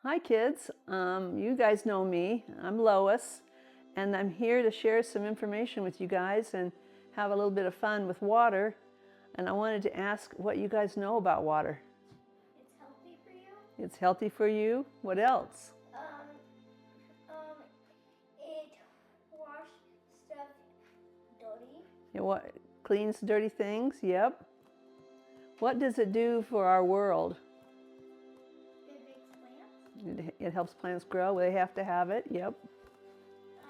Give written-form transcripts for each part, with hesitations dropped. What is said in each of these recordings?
Hi kids, you guys know me. I'm Lois, and I'm here to share some information with you guys and have a little bit of fun with water. And I wanted to ask what you guys know about water. It's healthy for you. It's healthy for you. What else? It washes stuff dirty. What cleans dirty things? Yep. What does it do for our world? It makes plants. It helps plants grow. They have to have it. Yep.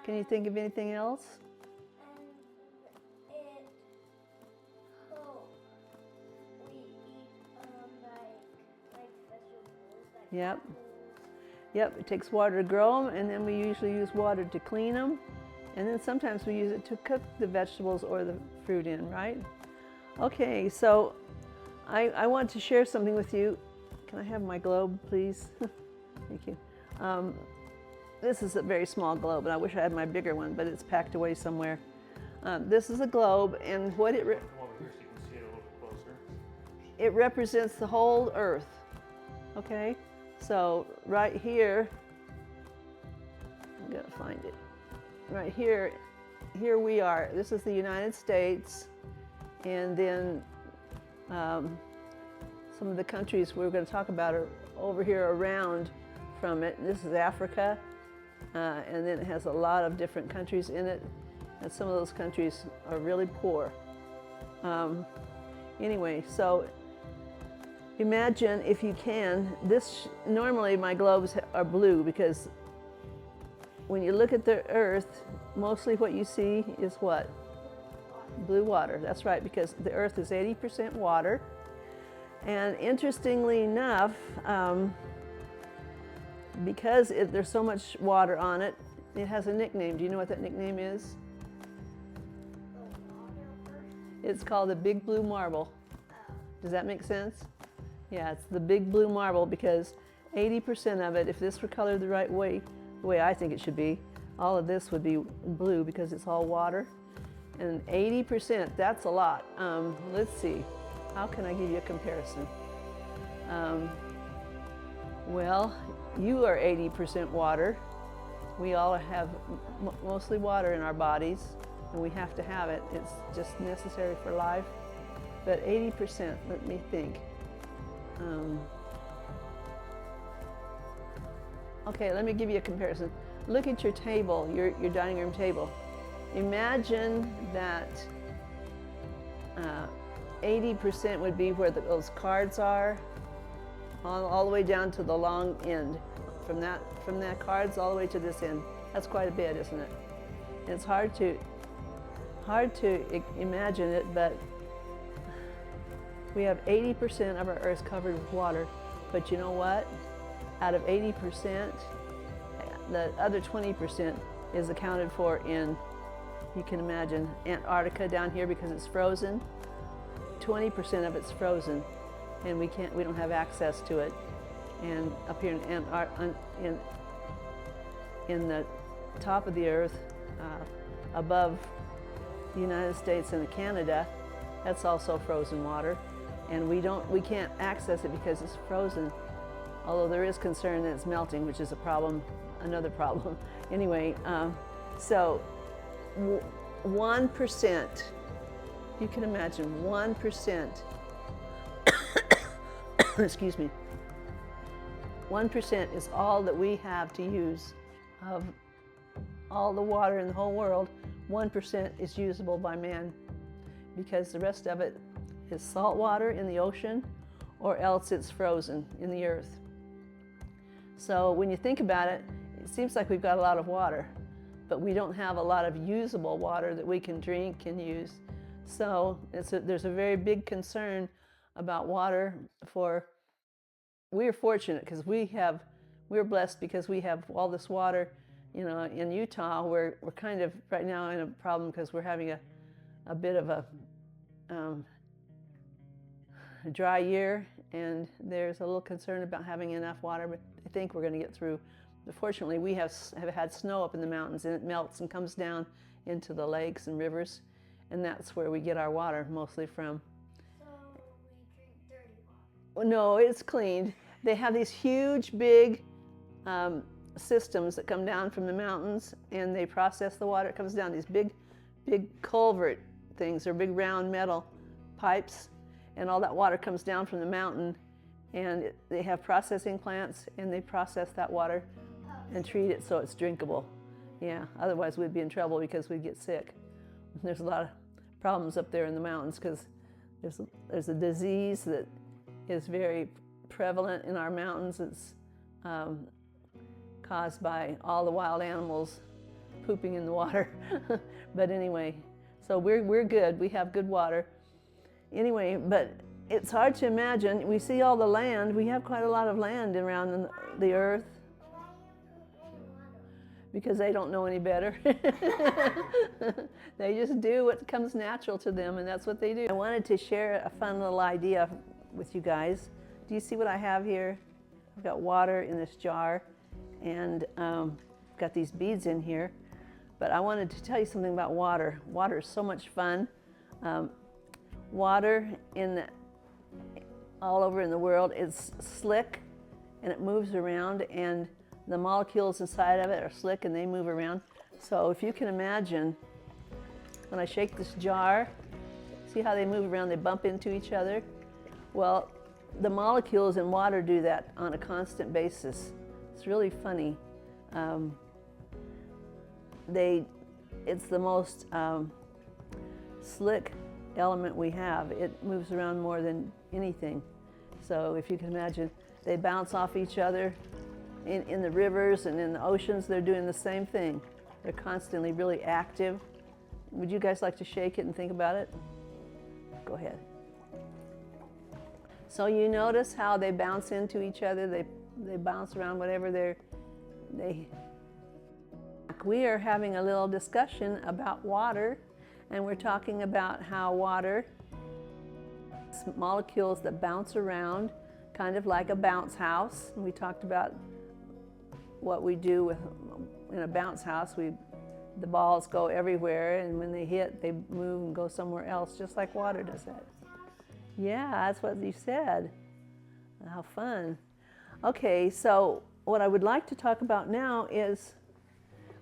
Can you think of anything else? And it we eat like vegetables like Yep. apples. Yep, it takes water to grow them, and then we usually use water to clean them, and then sometimes we use it to cook the vegetables or the fruit in, right? Okay, so I want to share something with you. Can I have my globe, please? Thank you. This is a very small globe, and I wish I had my bigger one, but it's packed away somewhere. This is a globe, and what Come over here so you can see it a little bit closer. it represents the whole earth, okay? So right here, I'm gonna find it. Right here, here we are. This is the United States, and then some of the countries we're going to talk about are over here around from it. This is Africa, and then it has a lot of different countries in it, and some of those countries are really poor. Anyway, so imagine, if you can, normally my globes are blue because when you look at the earth, mostly what you see is what? Blue water. That's right, because the earth is 80% water. And interestingly enough, because there's so much water on it, it has a nickname. Do you know what that nickname is? It's called the Big Blue Marble. Does that make sense? Yeah, it's the Big Blue Marble because 80% of it, if this were colored the right way, the way I think it should be, all of this would be blue because it's all water. And 80%, that's a lot. Let's see, how can I give you a comparison? Well, you are 80% water. We all have mostly water in our bodies, and we have to have it. It's just necessary for life. But 80%, let me think. Okay, let me give you a comparison. Look at your table, your dining room table. Imagine that 80% would be where those cards are, all the way down to the long end. From that cards all the way to this end. That's quite a bit, isn't it? And it's hard to imagine it, but we have 80% of our earth covered with water. But you know what? Out of 80%, the other 20% is accounted for in, you can imagine, Antarctica down here because it's frozen. 20% of it's frozen, and we don't have access to it. And up here in the top of the earth, above the United States and Canada, that's also frozen water, and we can't access it because it's frozen. Although there is concern that it's melting, which is a problem, another problem. Anyway, so 1%, you can imagine 1%, excuse me, 1% is all that we have to use of all the water in the whole world. 1% is usable by man because the rest of it is salt water in the ocean, or else it's frozen in the earth. So when you think about it, it seems like we've got a lot of water, but we don't have a lot of usable water that we can drink and use. So there's a very big concern about water. We're fortunate because we're blessed because we have all this water. You know, in Utah, we're kind of right now in a problem because we're having a bit of a dry year, and there's a little concern about having enough water, but I think we're going to get through. But fortunately, we have had snow up in the mountains, and it melts and comes down into the lakes and rivers, and that's where we get our water mostly from. So we drink dirty water. No, it's cleaned. They have these huge, big systems that come down from the mountains, and they process the water. It comes down these big culvert things, or big round metal pipes, and all that water comes down from the mountain, and they have processing plants, and they process that water and treat it so it's drinkable. Yeah, otherwise we'd be in trouble because we'd get sick. There's a lot of problems up there in the mountains because there's a disease that is very prevalent in our mountains. It's caused by all the wild animals pooping in the water. But anyway, so we're good. We have good water. Anyway, but it's hard to imagine. We see all the land. We have quite a lot of land around the earth. Because they don't know any better. They just do what comes natural to them, and that's what they do. I wanted to share a fun little idea with you guys. Do you see what I have here? I've got water in this jar, and I've got these beads in here. But I wanted to tell you something about water. Water is so much fun. Water all over in the world is slick, and it moves around, and the molecules inside of it are slick and they move around. So if you can imagine, when I shake this jar, see how they move around, they bump into each other? Well, the molecules in water do that on a constant basis. It's really funny. It's the most slick element we have. It moves around more than anything. So if you can imagine, they bounce off each other. In the rivers and in the oceans, they're doing the same thing. They're constantly really active. Would you guys like to shake it and think about it? Go ahead. So you notice how they bounce into each other. They bounce around whatever We are having a little discussion about water, and we're talking about how water, molecules that bounce around, kind of like a bounce house. We talked about what we do in a bounce house. The balls go everywhere, and when they hit, they move and go somewhere else, just like water does that. Yeah, that's what you said. How fun. Okay, so what I would like to talk about now is,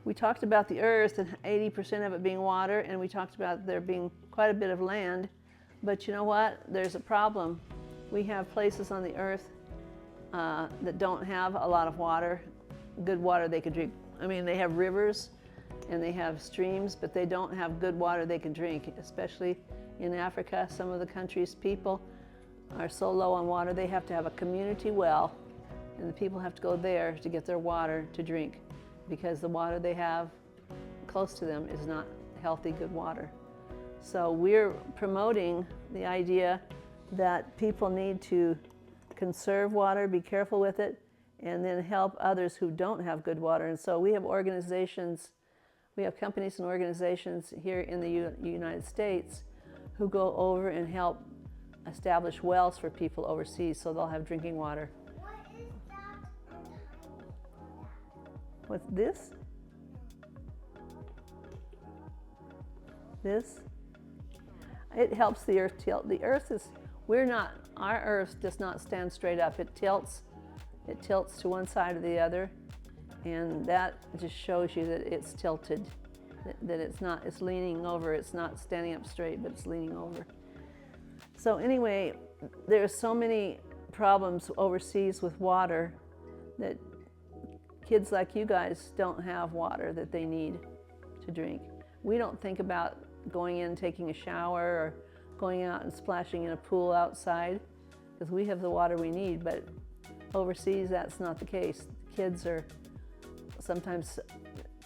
we talked about the earth and 80% of it being water, and we talked about there being quite a bit of land, but you know what? There's a problem. We have places on the earth that don't have a lot of water, good water they could drink. I mean, they have rivers and they have streams, but they don't have good water they can drink, especially in Africa. Some of the countries' people are so low on water, they have to have a community well, and the people have to go there to get their water to drink, because the water they have close to them is not healthy, good water. So we're promoting the idea that people need to conserve water, be careful with it, and then help others who don't have good water. And so we have organizations, we have companies and organizations here in the United States who go over and help establish wells for people overseas so they'll have drinking water. What is that? What's this? This? It helps the earth tilt. The earth is, our earth does not stand straight up. It tilts to one side or the other, and that just shows you that it's tilted, that it's leaning over. It's not standing up straight, but it's leaning over. So anyway, there's so many problems overseas with water that kids like you guys don't have water that they need to drink. We don't think about going in, taking a shower, or going out and splashing in a pool outside, because we have the water we need, but overseas that's not the case. Kids are sometimes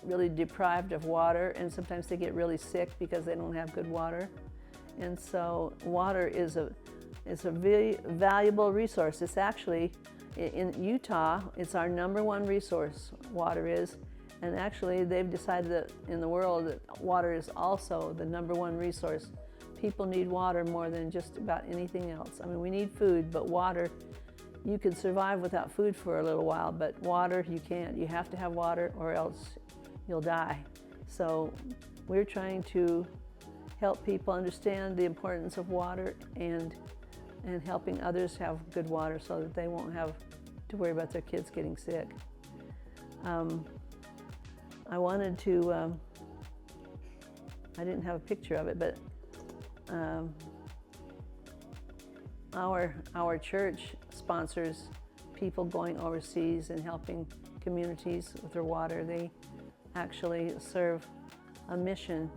really deprived of water, and sometimes they get really sick because they don't have good water. And so water is a very valuable resource. It's actually, in Utah, it's our #1 resource, water is. And actually, they've decided that in the world that water is also the #1 resource. People need water more than just about anything else. I mean, we need food, but water, you can survive without food for a little while, but water, you can't. You have to have water or else you'll die. So we're trying to help people understand the importance of water and helping others have good water so that they won't have to worry about their kids getting sick. I wanted to, I didn't have a picture of it, but our church sponsors people going overseas and helping communities with their water. They actually serve a mission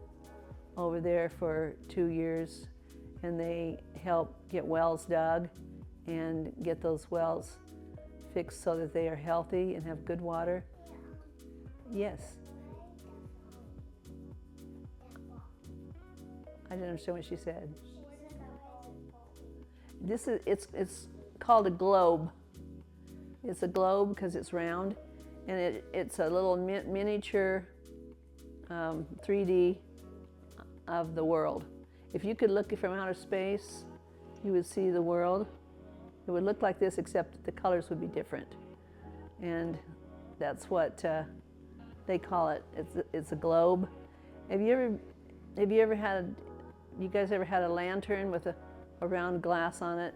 over there for 2 years, and they help get wells dug and get those wells fixed so that they are healthy and have good water. Yes. I didn't understand what she said. It's called a globe. It's a globe because it's round, and it's a little miniature 3D of the world. If you could look from outer space, you would see the world. It would look like this, except the colors would be different. And that's what they call it. It's a globe. You guys ever had a lantern with a round glass on it,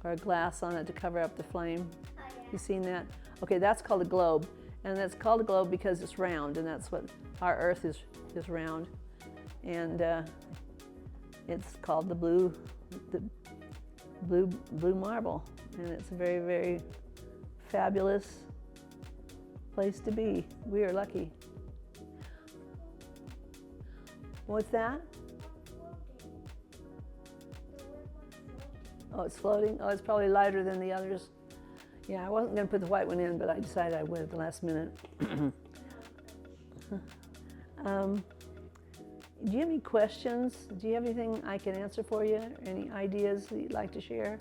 or a glass on it to cover up the flame? Oh, yeah. You seen that? Okay, that's called a globe. And that's called a globe because it's round, and that's what our Earth is round. And it's called the blue marble, and it's a very, very fabulous place to be. We are lucky. What's that? Oh, it's floating? Oh, it's probably lighter than the others. Yeah, I wasn't going to put the white one in, but I decided I would at the last minute. Do you have any questions? Do you have anything I can answer for you? Any ideas that you'd like to share?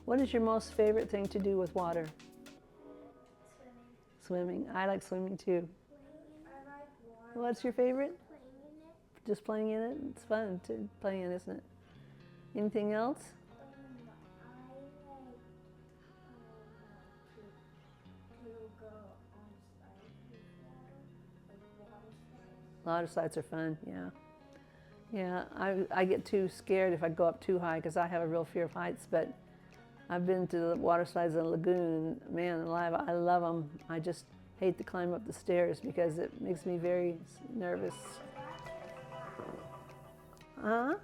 What is your most favorite thing to do with water? Swimming. Swimming. I like swimming too. I like water. What's your favorite? Playing in it. Just playing in it? It's fun to play in, isn't it? Anything else? I like to go on slides with water, like water slides. Water slides are fun, yeah. Yeah, I get too scared if I go up too high because I have a real fear of heights, but I've been to the water slides in the lagoon, and man alive, I love them. I just hate to climb up the stairs because it makes me very nervous. I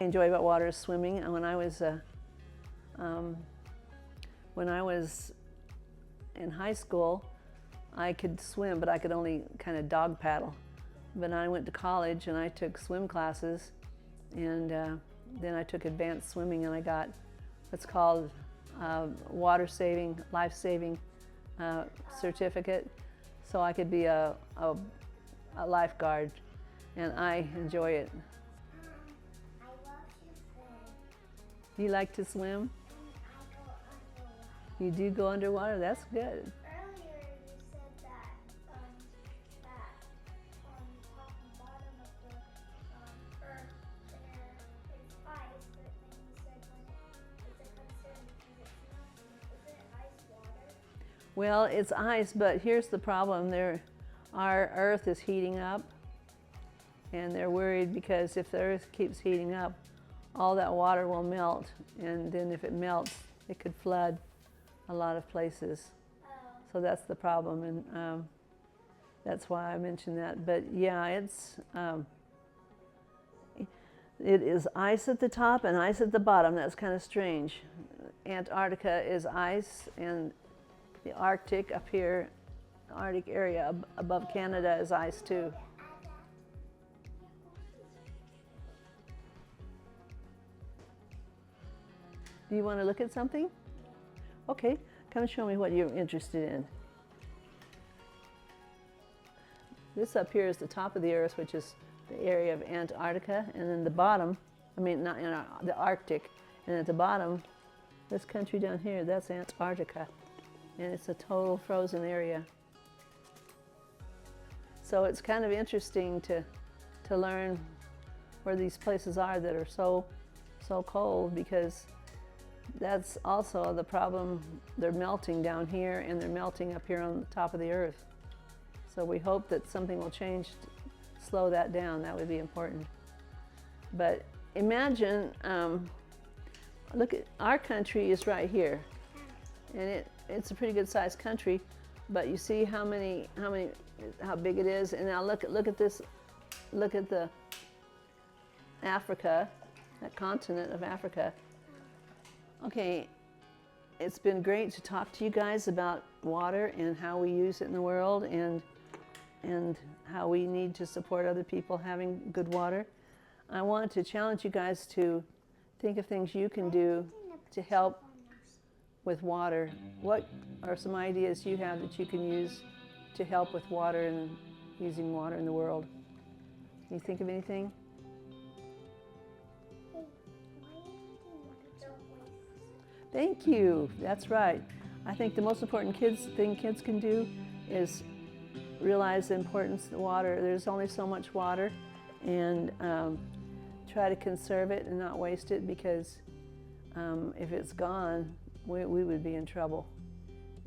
enjoy about water is swimming. And when I was in high school, I could swim, but I could only kind of dog paddle. But I went to college and I took swim classes, and then I took advanced swimming, and I got what's called water-saving, life-saving certificate, so I could be a lifeguard, and I enjoy it. I love to swim. You like to swim? I go underwater. You do go underwater? That's good. Earlier you said that that on top and bottom of the earth there is ice, but then you said when it's a concern because it's melting. Is it ice water? Well, it's ice, but here's the problem. Our Earth is heating up, and they're worried because if the Earth keeps heating up, all that water will melt, and then if it melts, it could flood a lot of places. Oh. So that's the problem, and that's why I mentioned that. But yeah, it is ice at the top and ice at the bottom. That's kind of strange. Antarctica is ice, and the Arctic up here, the Arctic area above Canada is ice too. Do you want to look at something? Okay, come show me what you're interested in. This up here is the top of the Earth, which is the area of Antarctica, and then the bottom, not the Arctic, and at the bottom, this country down here, that's Antarctica, and it's a total frozen area. So it's kind of interesting to learn where these places are that are so cold, because that's also the problem. They're melting down here, and they're melting up here on the top of the Earth. So we hope that something will change to slow that down. That would be important. But imagine, look at our country is right here. and it's a pretty good sized country, but you see how big it is. And now look at this, look at the Africa, that continent of Africa. Okay, it's been great to talk to you guys about water and how we use it in the world, and how we need to support other people having good water. I want to challenge you guys to think of things you can do to help with water. What are some ideas you have that you can use to help with water and using water in the world? Can you think of anything? Thank you. That's right. I think the most important thing kids can do is realize the importance of water. There's only so much water, and try to conserve it and not waste it, because if it's gone, we would be in trouble.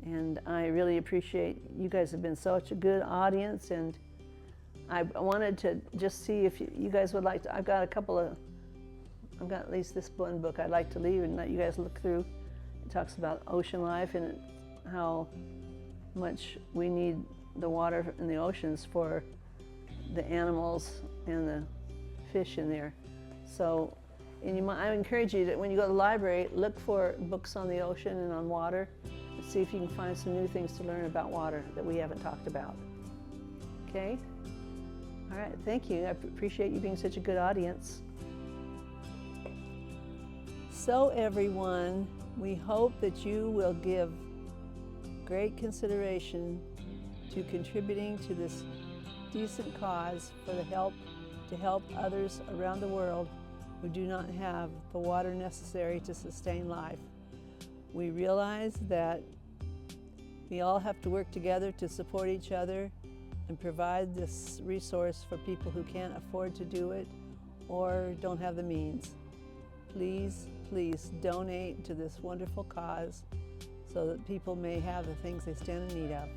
And I really appreciate you guys have been such a good audience, and I wanted to just see if you guys would like to. I've got at least this one book I'd like to leave and let you guys look through. It talks about ocean life and how much we need the water in the oceans for the animals and the fish in there. So, I encourage you that when you go to the library, look for books on the ocean and on water, and see if you can find some new things to learn about water that we haven't talked about. Okay? All right, thank you. I appreciate you being such a good audience. So everyone, we hope that you will give great consideration to contributing to this decent cause for to help others around the world who do not have the water necessary to sustain life. We realize that we all have to work together to support each other and provide this resource for people who can't afford to do it or don't have the means. Please, please donate to this wonderful cause so that people may have the things they stand in need of.